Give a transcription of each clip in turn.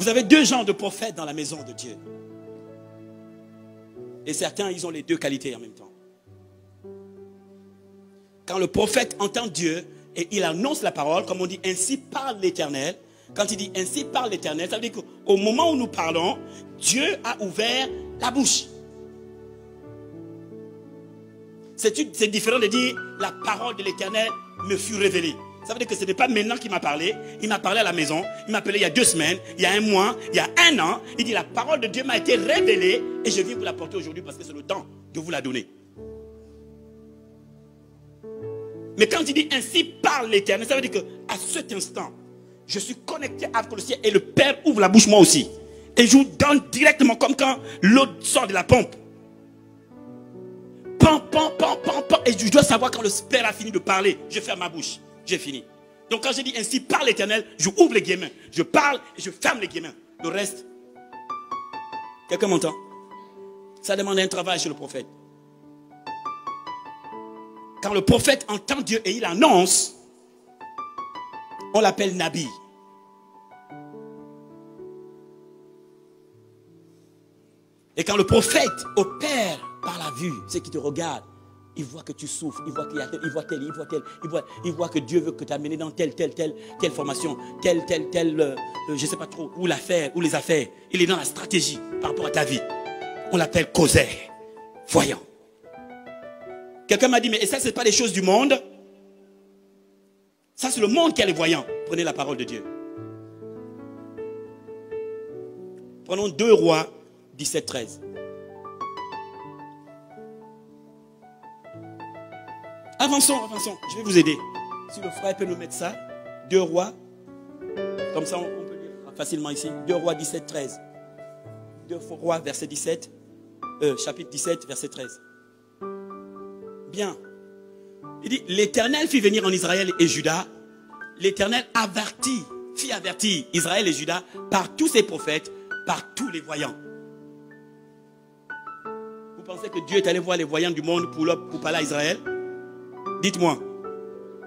Vous avez deux genres de prophètes dans la maison de Dieu. Et certains, ils ont les deux qualités en même temps. Quand le prophète entend Dieu et il annonce la parole, comme on dit, ainsi parle l'Éternel. Quand il dit ainsi parle l'Éternel, ça veut dire qu'au moment où nous parlons, Dieu a ouvert la bouche. C'est différent de dire la parole de l'Éternel me fut révélée. Ça veut dire que ce n'est pas maintenant qu'il m'a parlé. Il m'a parlé à la maison. Il m'a appelé il y a 2 semaines, il y a 1 mois, il y a 1 an. Il dit la parole de Dieu m'a été révélée et je viens vous la porter aujourd'hui parce que c'est le temps de vous la donner. Mais quand il dit ainsi parle l'Éternel, ça veut dire qu'à cet instant, je suis connecté avec le ciel et le Père ouvre la bouche moi aussi. Et je vous donne directement comme quand l'eau sort de la pompe. Pam, pam, pam, pam, pam. Et je dois savoir quand le Père a fini de parler. Je ferme ma bouche. J'ai fini. Donc quand je dis ainsi parle l'Éternel, je ouvre les guillemets. Je parle et je ferme les guillemets. Le reste, quelqu'un m'entend? Ça demande un travail chez le prophète. Quand le prophète entend Dieu et il annonce, on l'appelle Nabi. Et quand le prophète opère par la vue, c'est qu'il te regarde, il voit que tu souffres, il voit qu'il y a tel, il voit que Dieu veut que tu amené dans telle formation, telle, je ne sais pas trop, où l'affaire, où les affaires. Il est dans la stratégie par rapport à ta vie. On l'appelle causeur, voyant. Quelqu'un m'a dit, mais ça, ce n'est pas les choses du monde. Ça, c'est le monde qui a les voyants. Prenez la parole de Dieu. Prenons 2 Rois 17, 13. Avançons. Je vais vous aider. Si le frère peut nous mettre ça. 2 Rois. Comme ça, on peut lire facilement ici. 2 Rois 17, 13. 2 Rois, verset 17. Chapitre 17, verset 13. Bien. Il dit, l'Éternel fit venir en Israël et Juda. L'Éternel fit avertir Israël et Juda par tous ses prophètes, par tous les voyants. Vous pensez que Dieu est allé voir les voyants du monde pour parler à Israël? Dites-moi.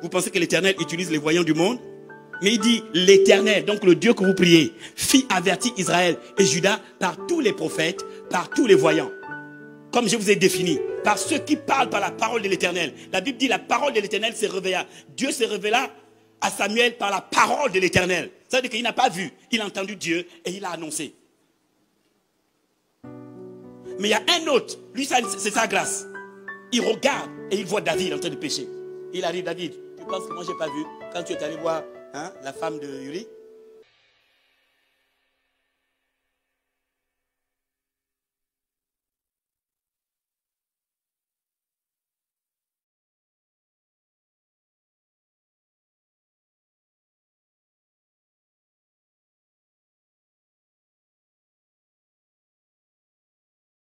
Vous pensez que l'Éternel utilise les voyants du monde? Mais il dit, l'Éternel, donc le Dieu que vous priez, fit avertir Israël et Juda par tous les prophètes, par tous les voyants. Comme je vous ai défini, par ceux qui parlent par la parole de l'Éternel. La Bible dit la parole de l'Éternel se révéla. Dieu se révéla à Samuel par la parole de l'Éternel. Ça veut dire qu'il n'a pas vu, il a entendu Dieu et il a annoncé. Mais il y a un autre, lui c'est sa grâce. Il regarde et il voit David en train de pécher. Il arrive, David, tu penses que moi je n'ai pas vu quand tu es allé voir la femme de Uri?